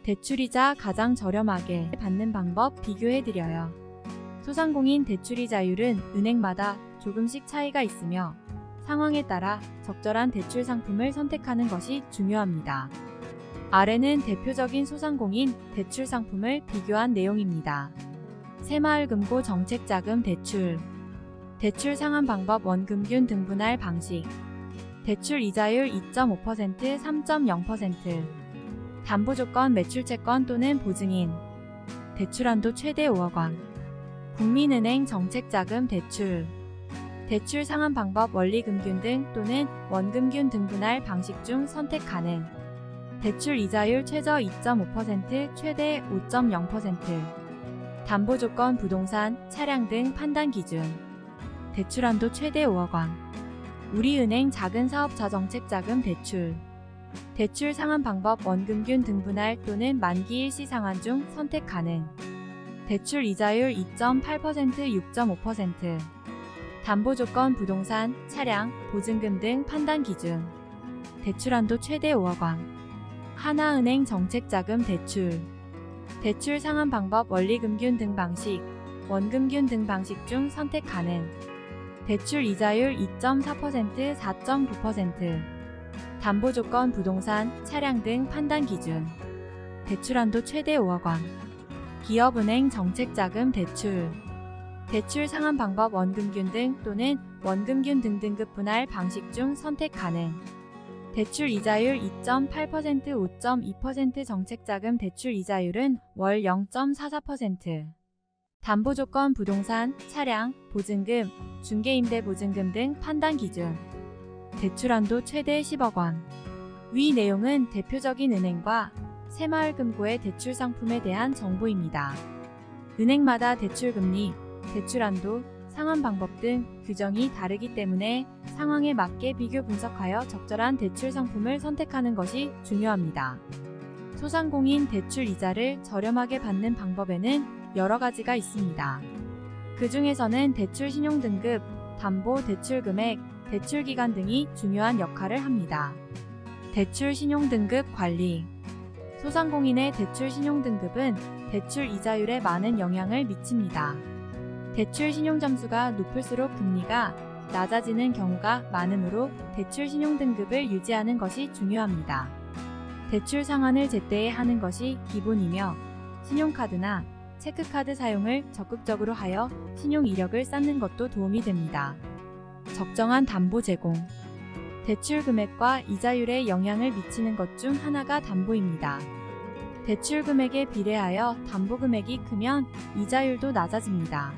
대출이자 가장 저렴하게 받는 방법 비교해드려요. 소상공인 대출이자율은 은행마다 조금씩 차이가 있으며 상황에 따라 적절한 대출 상품을 선택하는 것이 중요합니다. 아래는 대표적인 소상공인 대출 상품을 비교한 내용입니다. 새마을금고 정책자금 대출, 대출 상환 방법 원금균 등분할 방식, 대출 이자율 2.5%, 3.0%, 담보조건 매출채권 또는 보증인, 대출한도 최대 5억 원, 국민은행 정책자금 대출, 대출 상환 방법 원리금균 등 또는 원금균 등분할 방식 중 선택 가능, 대출 이자율 최저 2.5%, 최대 5.0%, 담보조건 부동산, 차량 등 판단 기준, 대출한도 최대 5억 원, 우리은행 작은사업자 정책자금 대출, 대출 상환 방법 원금균 등분할 또는 만기 일시 상환 중 선택 가능, 대출 이자율 2.8%, 6.5%, 담보조건 부동산, 차량, 보증금 등 판단 기준, 대출한도 최대 5억 원, 하나은행 정책자금 대출, 대출 상환 방법 원리금균 등 방식, 원금균 등 방식 중 선택 가능, 대출 이자율 2.4%, 4.9%, 담보조건 부동산, 차량 등 판단 기준, 대출한도 최대 5억 원, 기업은행 정책자금 대출, 대출 상환 방법 원금균 등 또는 원금균 등등급 분할 방식 중 선택 가능, 대출 이자율 2.8%, 5.2% 정책자금 대출 이자율은 월 0.44%, 담보조건 부동산, 차량, 보증금, 중개임대보증금 등 판단 기준, 대출한도 최대 10억 원. 위 내용은 대표적인 은행과 새마을금고의 대출 상품에 대한 정보입니다. 은행마다 대출금리, 대출한도, 상환 방법 등 규정이 다르기 때문에 상황에 맞게 비교 분석하여 적절한 대출 상품을 선택하는 것이 중요합니다. 소상공인 대출 이자를 저렴하게 받는 방법에는 여러 가지가 있습니다. 그 중에서는 대출 신용등급, 담보 대출 금액, 대출 기간 등이 중요한 역할을 합니다. 대출 신용등급 관리. 소상공인의 대출 신용등급은 대출 이자율에 많은 영향을 미칩니다. 대출 신용점수가 높을수록 금리가 낮아지는 경우가 많으므로 대출 신용등급을 유지하는 것이 중요합니다. 대출 상환을 제때에 하는 것이 기본이며 신용카드나 체크카드 사용을 적극적으로 하여 신용 이력을 쌓는 것도 도움이 됩니다. 적정한 담보 제공. 대출 금액과 이자율에 영향을 미치는 것 중 하나가 담보입니다. 대출 금액에 비례하여 담보 금액이 크면 이자율도 낮아집니다.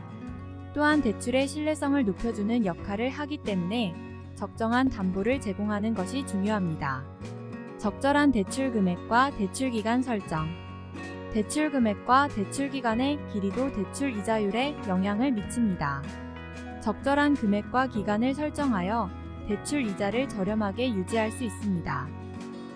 또한 대출의 신뢰성을 높여주는 역할을 하기 때문에 적정한 담보를 제공하는 것이 중요합니다. 적절한 대출 금액과 대출 기간 설정. 대출 금액과 대출 기간의 길이도 대출 이자율에 영향을 미칩니다. 적절한 금액과 기간을 설정하여 대출 이자를 저렴하게 유지할 수 있습니다.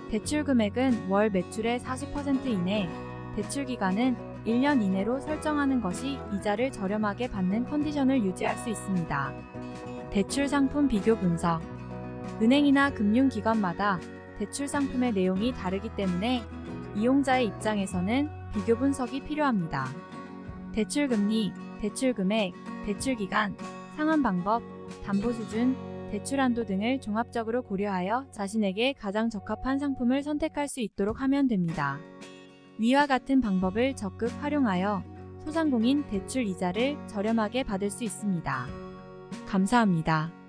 대출 금액은 월 매출의 40% 이내, 대출 기간은 1년 이내로 설정하는 것이 이자를 저렴하게 받는 컨디션을 유지할 수 있습니다. 대출 상품 비교 분석. 은행이나 금융기관마다 대출 상품의 내용이 다르기 때문에 이용자의 입장에서는 비교 분석이 필요합니다. 대출 금리, 대출 금액, 대출 기간, 상환 방법, 담보 수준, 대출 한도 등을 종합적으로 고려하여 자신에게 가장 적합한 상품을 선택할 수 있도록 하면 됩니다. 위와 같은 방법을 적극 활용하여 소상공인 대출 이자를 저렴하게 받을 수 있습니다. 감사합니다.